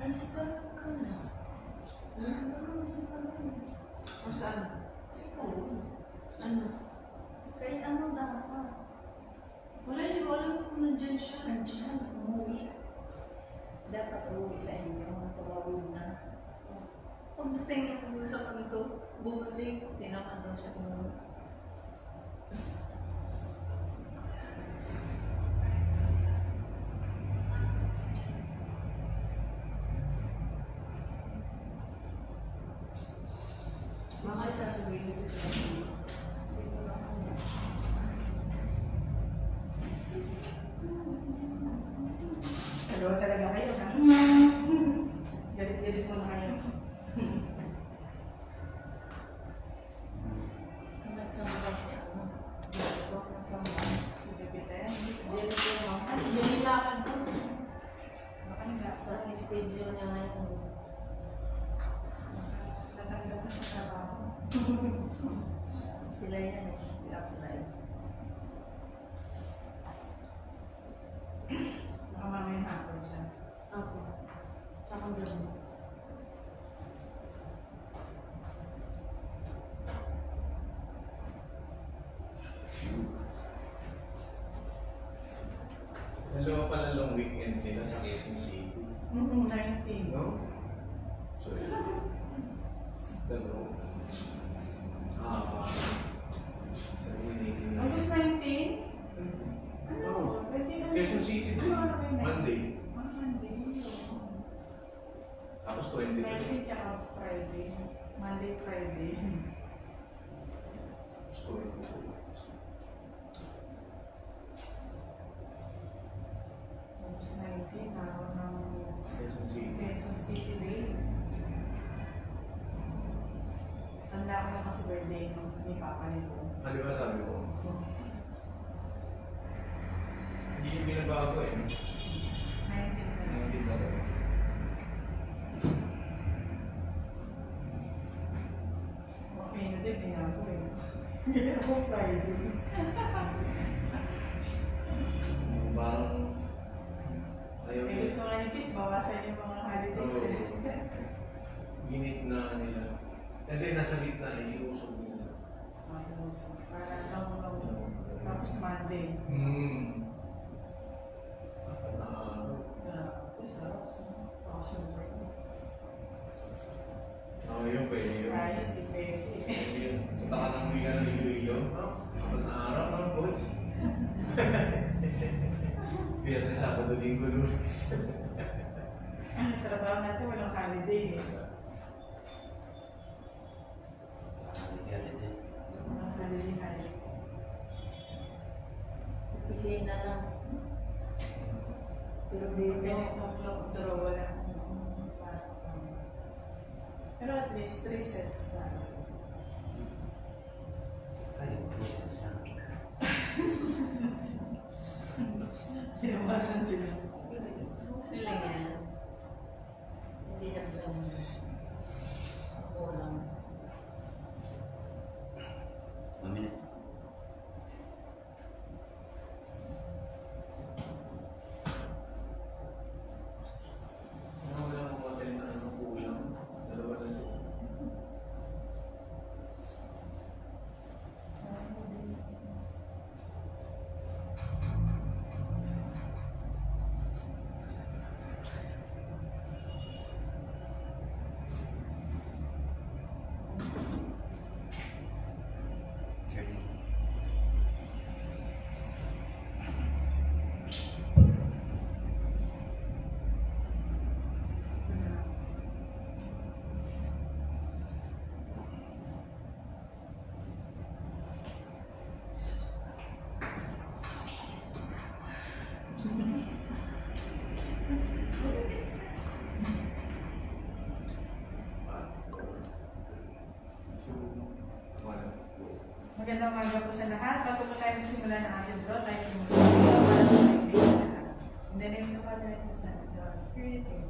Ay, sikap ka na. Ano sikap na? Saan? Sikap. Ano? Kaya ano dapat? Wala, hindi ko alam kung nandyan siya. Nandiyan, umuwi. Dapat umuwi sa inyo, tumawid na. Pagdating yung sa kanito, bumalik, tinaman daw siya umuwi. Baka isasabihin sa kanila. Dalawa talaga kayo, ha? Galit-galit mo na kayo. Nagsama siya. Huwag na sa mga si Jupiter. Jerry ko naman. Kasi yung lakad ko. Baka nagasa. Sa schedule niya ngayon. Natanggap na sa trabaho. Sila yan eh. I-apply. Baka mamaya hapon siya. Ako. Tsaka gano'n. Dalawa pala long weekend nila sa Quezon City. 19. No? So, dalawa. August 19? Oo. Pwede na. Quezon City din. Ano kayo na? Monday. Monday. Tapos 20. Monday tsaka Friday. Monday, Friday. Tapos 20. August 19, araw ng Quezon City. Quezon City Day. Tanda ko na kasi birthday ni Papa nito. Ano ba sabi ko? Hindi yung binabago eh. 19 na. Hindi ba? Okay na din, binago eh. Hindi ako Friday. Parang ayaw Eh, gusto nga ni Cheese, bawasan yung mga holidays eh. ginit na nila. And then nasa gitna, iusog nila. Para tapos Monday. Apat na araw. Sarap. Passion for you. Oo, yun pwede yun. Friday, di pwede. Punta ka ng mga ng Iloilo. Apat na araw, mga boys. Biyernes, Sabado, Linggo, Lunes. Ang trabaho natin walang holiday eh. Walang holiday. Opisina lang. Pero dito. Ganito flow draw, wala pasok. Pero at least 3 sets na. Tinawasan sila. Ilan yan? Hindi na ganun. Ako lang. Wala mo hotel na ano kulang. Dalawa lang sila. Magandang umaga po sa lahat. Bago po tayo magsimula ng ating draw, tayo po para sa may lahat. In the name of the Father, and the Son, and the Holy Spirit, Amen.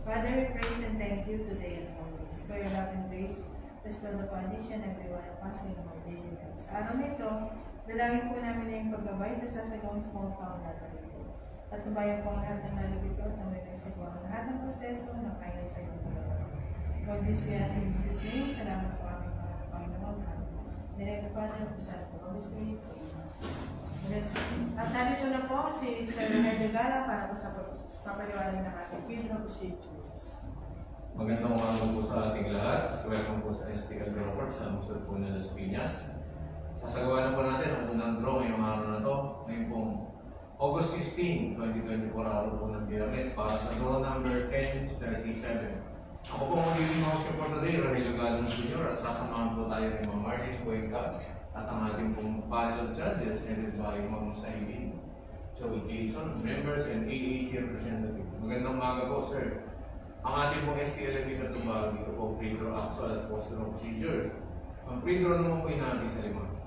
Father, we praise and thank you today and always for your love and grace bestowed upon each and every one of us in our daily lives. Sa araw nito, dalangin po namin na yung paggabay sa sasagawang small town natin. Patnubayan po ang lahat ng nalilito at may nagsagawa ang lahat ng proseso ng kanya sa iyo. Lord, this we ask in Jesus' name. Salamat po aming mga Panginoon. Direct na Father, Son, Holy Spirit. At narito na po si Sir Henry Gala para po sa papaliwanag ng ating funeral procedures. Magandang umaga po sa ating lahat. Welcome po sa STL Report sa Musod po ng Las Piñas. Sasagawa na po natin ang unang draw ngayong araw na to. Ngayon pong August 16, 2024 araw po ng Biyernes para sa draw number 1037. Ako po magiging host for today, Rogelio Galon Jr. at sasamahan po tayo ni Ma'am Martin Cuenca at ang ating pong panel of judges headed by Ma'am Sailin, Joey Jason, members and AAC representatives. Magandang umaga po, sir. Ang ating pong STLME katubag dito po pre-draw actual at post-draw procedure. Ang pre-draw naman po inabi sa 5.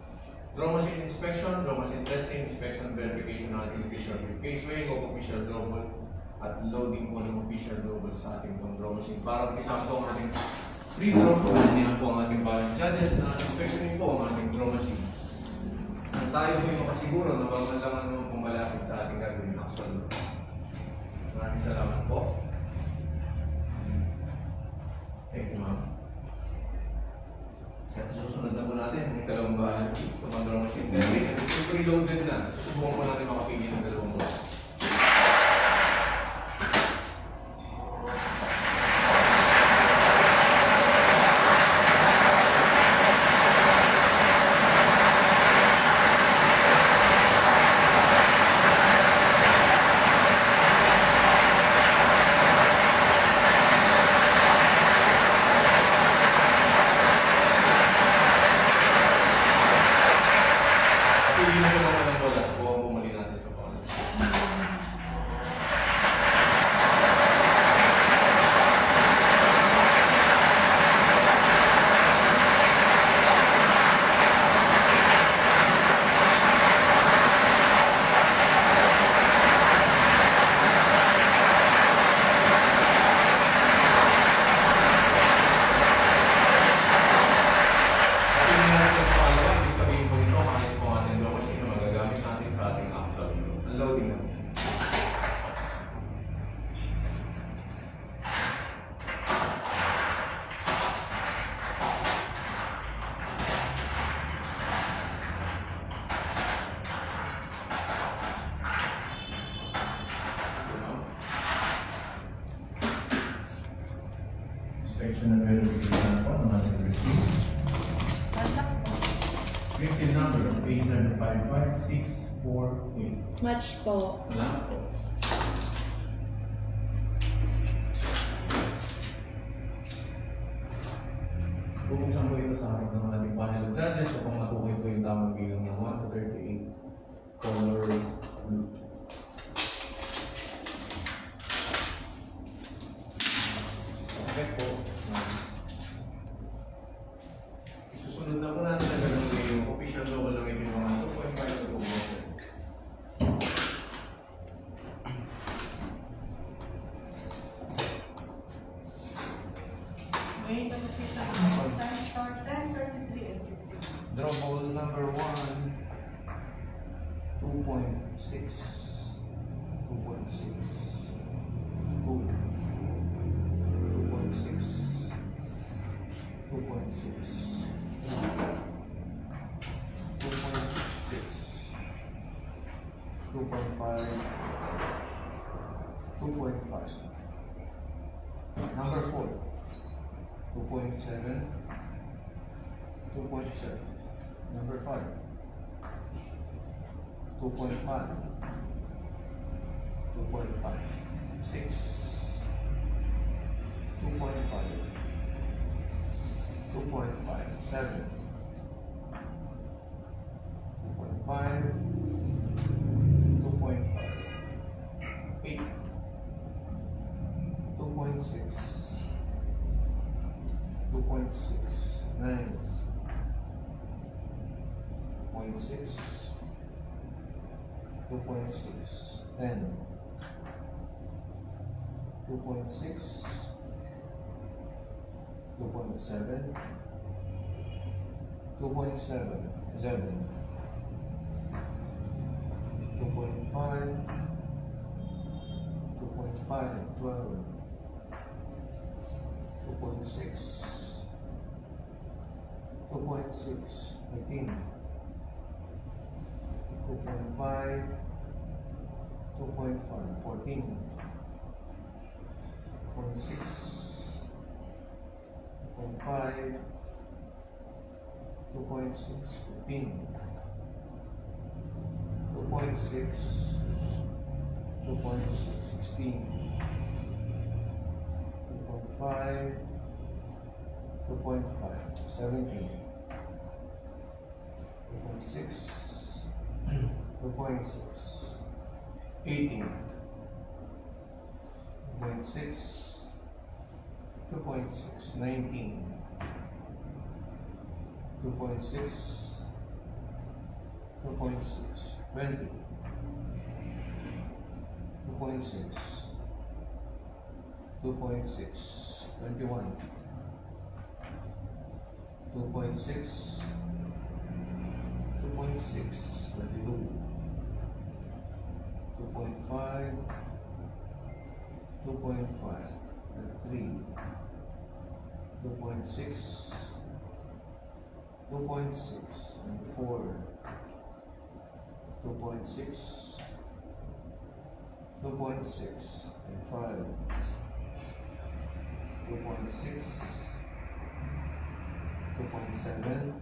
Draw machine inspection, draw machine testing, inspection, verification ng ating official case weighing of official double at loading po ng official double sa ating pong draw machine. Para isa po ang ating pre-draw po, niyan po ang ating panel judges na inspection po ang ating draw machine. At tayo po yung makasiguro na bago lang naman pong malapit sa ating gagawin actual. Maraming salamat po. Thank you, ma'am. At susunod na po natin ang ikalawang bahan ito mga draw machine. Pero ito preloaded na. Susubukan po natin makapigil ng dalawang bahan. Inspection and verification po ng ating receipt. Victim number A755648. Match po. Salamat po. Bubuksan po ito sa akin ng ating panel of judges upang matukoy po yung tamang bilang ng 1 to 38 color blue. Okay po. Susunod na po natin na gano'n yung official double ng inyong mga 2.5 to 2.5. Ngayon na po siya ang start 10:33 and 15. Draw ball number 1, 2.6, 2.6, 2, 2.6, 2.6, 2.5, 2.5. Number 4, 2.7, 2.7. Number 5, 2.5, 2.5, 6, 2.5, 2.5, 7, 2.5, 2.5, 8, 2.6, 2.6, 9, 2.6, 2.6, 10, 2.6, 2.7, 2.7, 11, 2.5, 2.5, 12. 2.6. 2.6, 18. 2.5. 2.5, 14. 2.6. 2.5, 2.6, 15, 2.6, 2.6, 16, 2.5, 2.5, 17, 2.6, 2.6, 18, 2.6, 2.6, 19, 2.6, 2.6, 20, 2.6, 2.6, 21, 2.6, 2.6, 22, 2.5, 2.5, 3, 2.6, 2.6, and 4, 2.6, 2.6, and 5, 2.6, 2.7,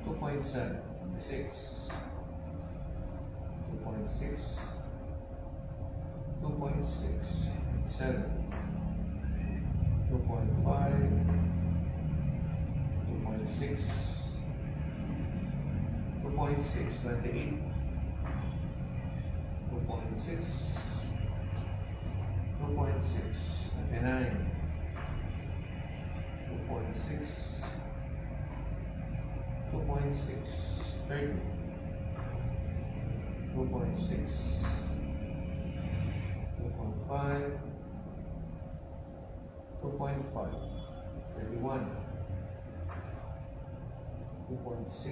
2.7, and 6, 2.6, 2.6, and 7, 2.5, 2.6, 2.6, 28, 2.6, 2.6, 29, 2.6, 2.6, 30, 2.6, 2.5, 2.5, 31, 2.6,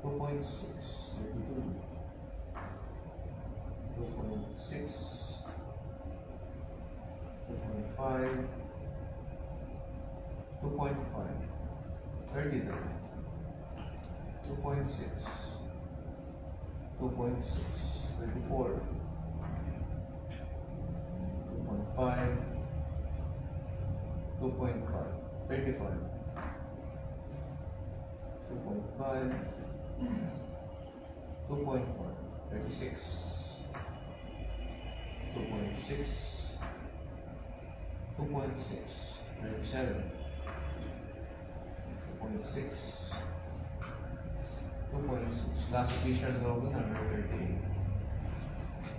2.6, 32, 2.6, 2.5, 2.5, 33, 2.6, 2.6, 34, 2.5, 2.5, 35, 2.5, 2.5, 36, 2.6, 2.6, 37, 2.6, 2.6, last official logo number 38,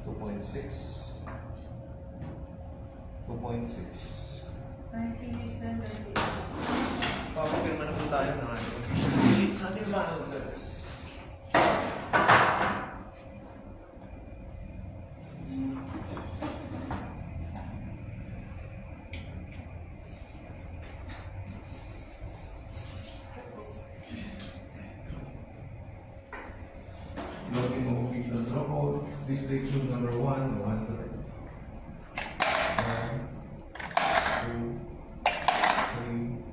2.6, 2.6. Ang finish na 38. Papapirma na po tayo ng ating official visit sa ating banal nurse. Login mo official draw. Display tube number 1, 1 to 1, 2, 3,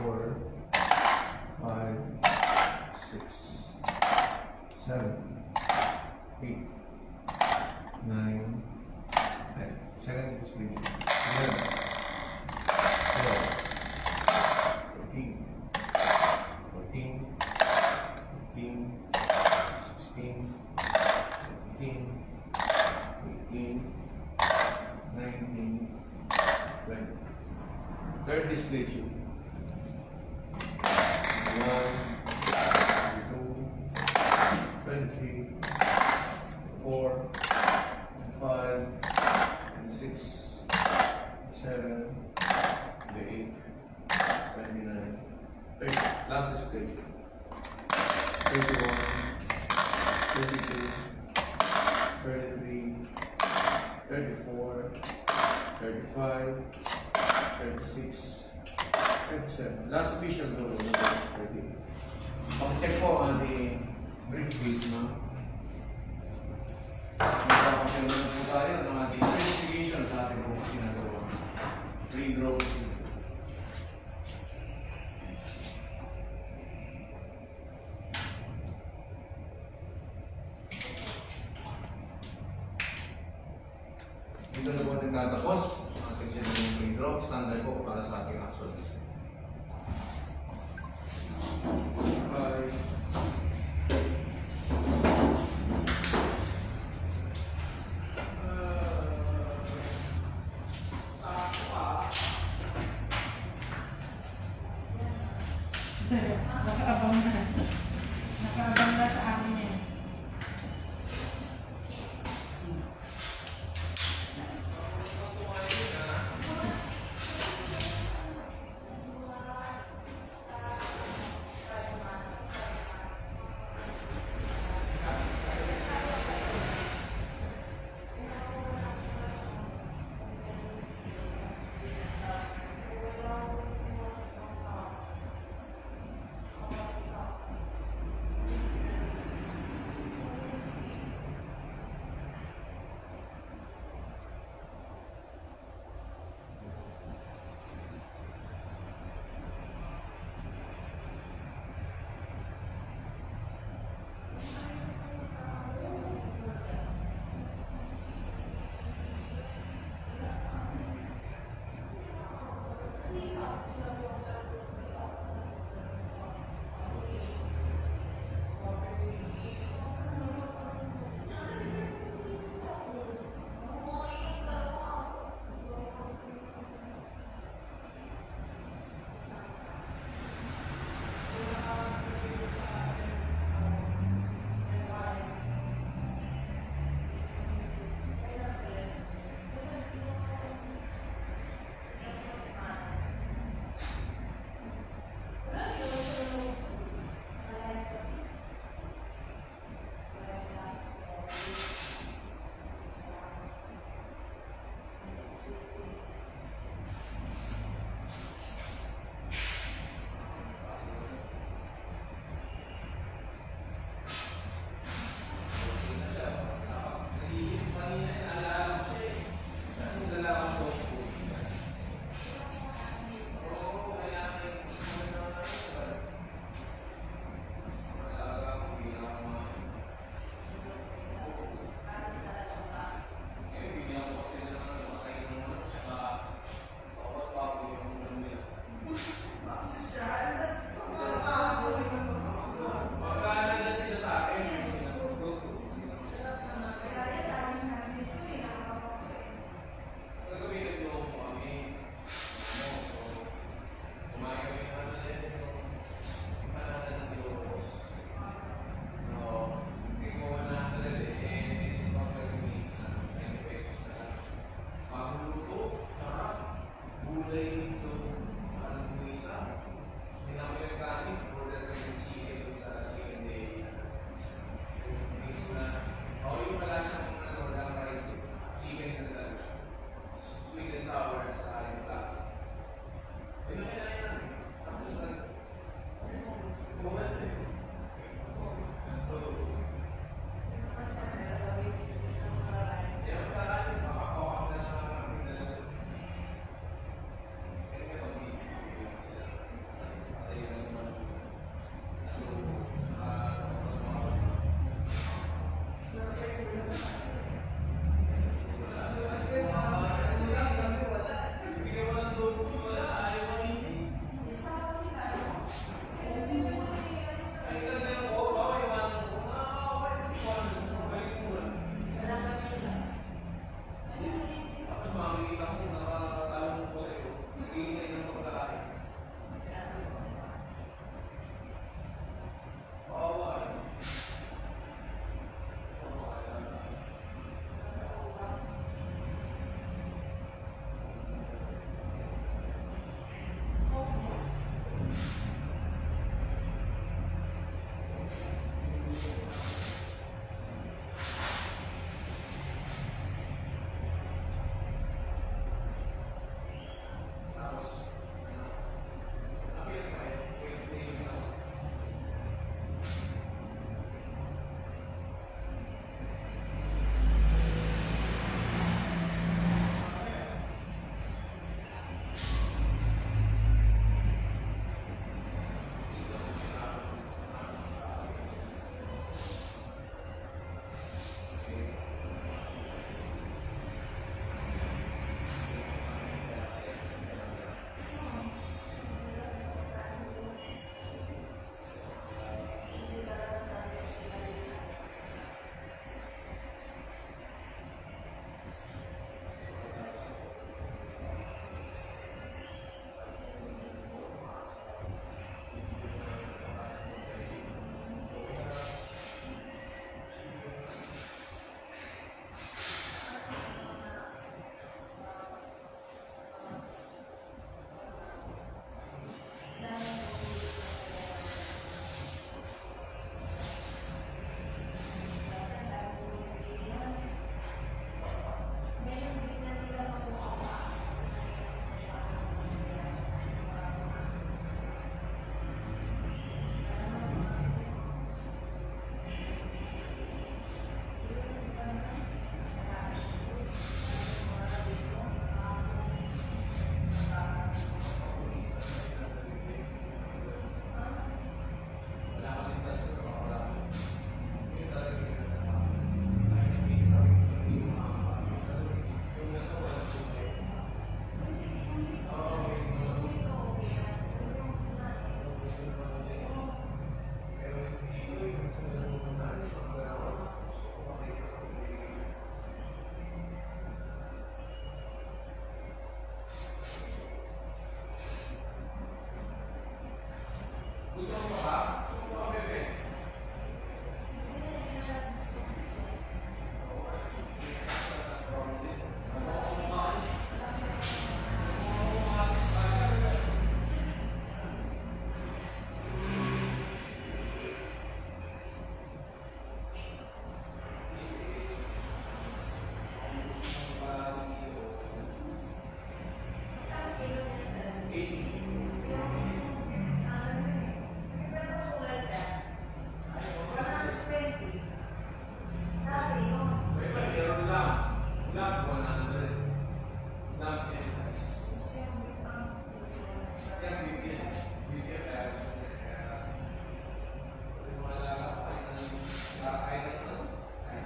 4, 5, 6, 7, 8, 9, 10. Second display tube. 11, 12, 13, 14, 15, 16, 17, 18, 19, 20. Third display tube. 1, 2, 23, 4, 5, 6, 7, 8, 29, 30. Last display tube. 31, 32, 33, 34, 35, 36, 37. Last official number 30. Pag-check po ang ating briefcase, no? dito na po nagtatapos ang section ng free throw. Standard po para sa ating action. Bye. Nakaabang na. Nakaabang na sa amin yan.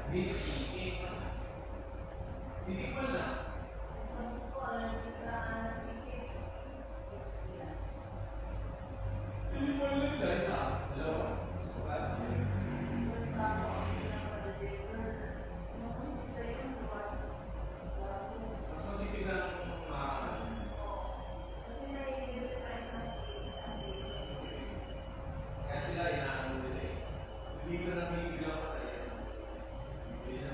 Titikman na. Titikman lang dahil sa dalawa. So, titignan ng kaya sila inaano nila eh. Hindi ka nang hihigil ang patay. Hindi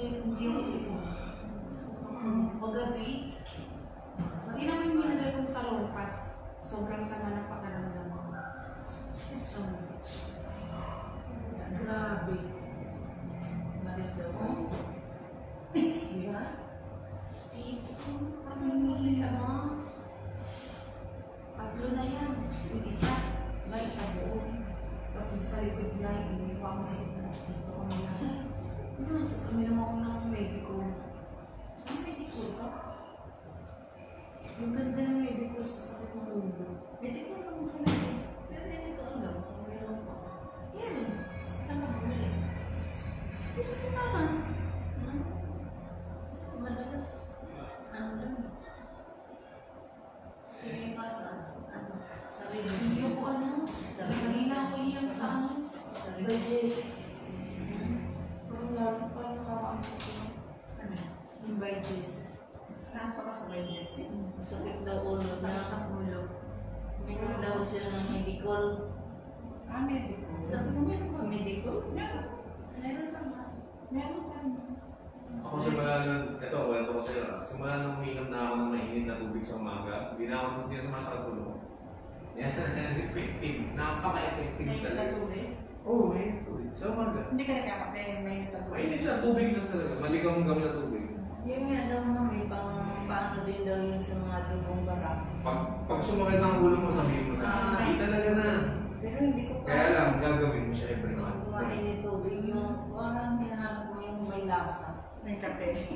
hindi ako siguro. Paggabi, Hindi naman yung nilagay ko sa longpas. Sobrang sama ng pakaramdam ko. Grabe. malis daw ko. Diba? Steve, ano hinihingi mo? Tatlo na yan. Yung isa, may isa buo. Tapos yung sa likod niya, iniwa ko sa likod dito ko na yan. Tapos uminom ako ng medico. Ano medico ba? Yung ganda ng medico sa sakit ng ulo. Pwede ko lang bumili. Pero ganito lang. Meron pa. Yan. Saan ka bumili? Gusto ko naman. Madalas. Ano lang. Sige pa. Ano? Sarili. Hindi ako ano. Kanina ako iyan sa ano. By Jessic. Parang lalo pa nakakaano ko. Ano? Yung by Jessic. Napakasabay Jessie. Sakit daw ulo Sa niya. ang ulo. Meron daw siya ng medical. Medical. Sabi ko, meron pa medical? Meron. Meron pa nga. Meron pa. Ako simula nung, ito, kwento ko sa'yo. Simula nung uminom na ako ng mainit na tubig sa umaga, hindi na sumasakit ulo. Yan, effective. Napaka-effective May talaga. natubig. Oo, mainit tubig. Sa umaga. Hindi ka nagkakape, may natubig. Mainit na tubig lang talaga. Maligam-gam na tubig. Yun nga daw na may paano din daw yun sa mga dugong barak. Pag sumakit ang ulo mo, sabihin mo na, hindi talaga na. Pero hindi ko pa. Kaya lang, gagawin mo siya every Kung month. kumain ng tubig, yung parang hinahanap mo yung may lasa. May kape.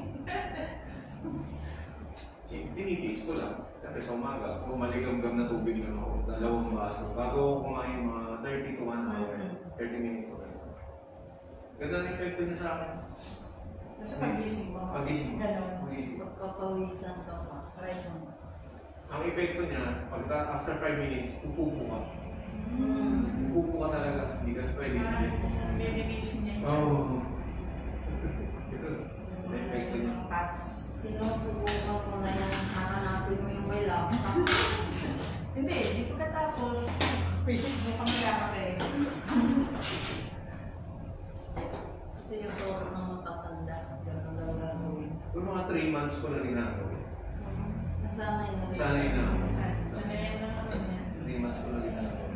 Tinitiis ko lang. Kasi sa umaga, kung maligam-gam na tubig lang ako, 2 baso. Bago ako kumain mga 30 to 1 hour, 30 minutes ako. Ganda ang epekto niya sa akin. Basta pagising mo. Pagising. Ganon. Pagising. Magpapawisan ka pa. Try mo. Ang epekto niya, after 5 minutes, upupo ka. Mm. Upupo ka talaga. Hindi ka pwede. Nililisin niya Oo. yung Ang epekto niya. pats. Sinusubukan ko na yan, hahanapin mo yung may lasa. Hindi, di pagkatapos, pwede mo pang magkakape. Kasi yung toro ng matatanda, gano'n daw gagawin. Kung mga 3 months ko na ginagawa. Nasanay na rin. Sanay na ako. Sanayan na naman niya. 3 months ko na ginagawa.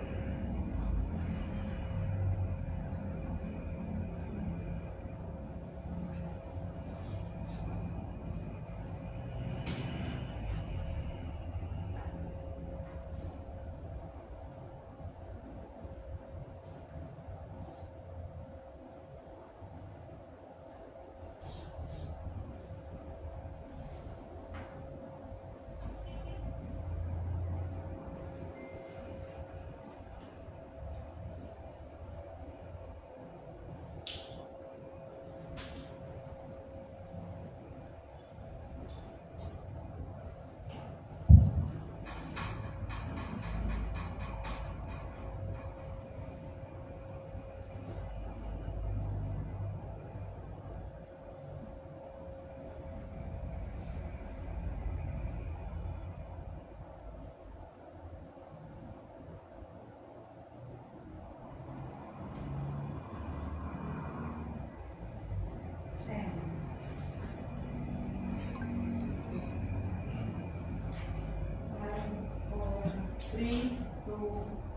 Three, two,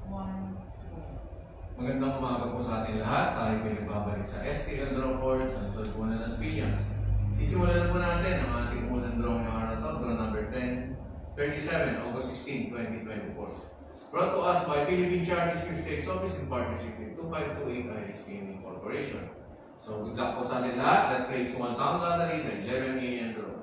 one, go. Magandang umaga po sa ating lahat. Tayo pinagbabalik sa STL Draw Court sa Luzon po na Las Piñas. Sisimulan na po natin ang ating unang draw ng araw na ito, draw number 1037, August 16, 2024. Brought to us by Philippine Charity Sweepstakes Office in partnership with 2528 Irish Gaming Corporation. So good luck po sa ating lahat. Let's raise small town lottery, the 11 million draw.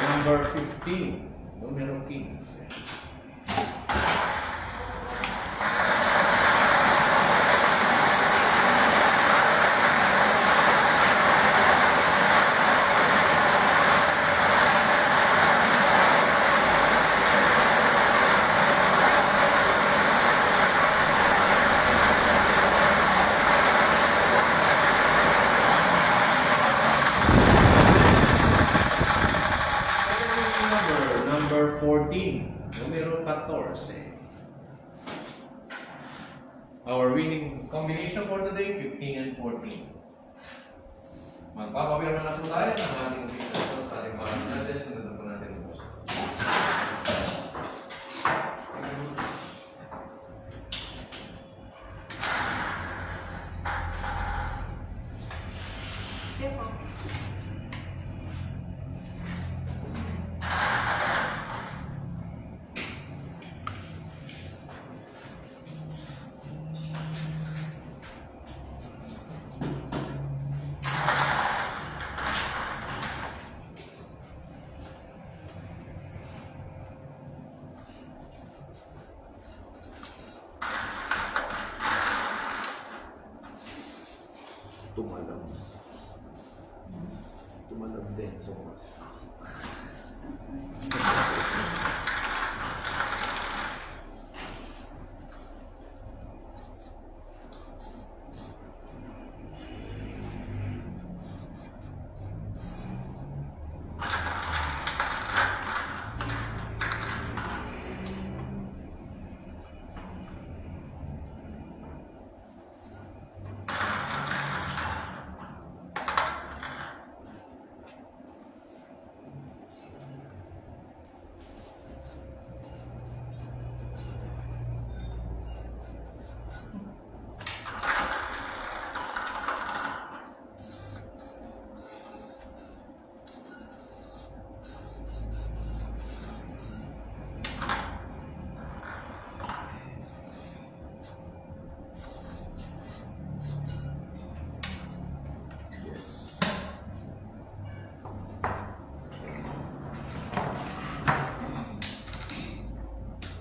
Number 15, numero 15. 14. Numero 14. Our winning combination for today, 15 and 14. Magpapapirma na po tayo ng ating picture sa ating mga natin. Sunod po natin po. Tumalab. Tumalab din. So,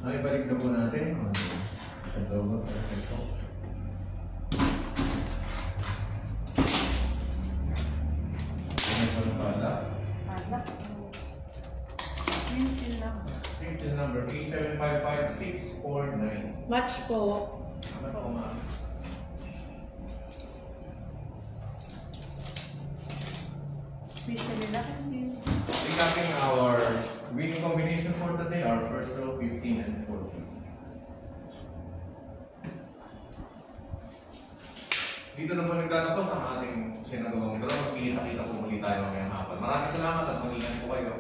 Ay, balik na po natin. Sa logo, perfecto. Ano po ang pala? Anak. Pencil number. Pencil number 8755649. Match po. Ano po, ma'am? Especially na kasi. Recapping our winning combination for today, our first row, 15 and 14. Dito na po nagtatapos ang ating sinagawang draw. Magkikita-kita po muli tayo ngayong hapon. Maraming salamat at mag-ingat po kayo.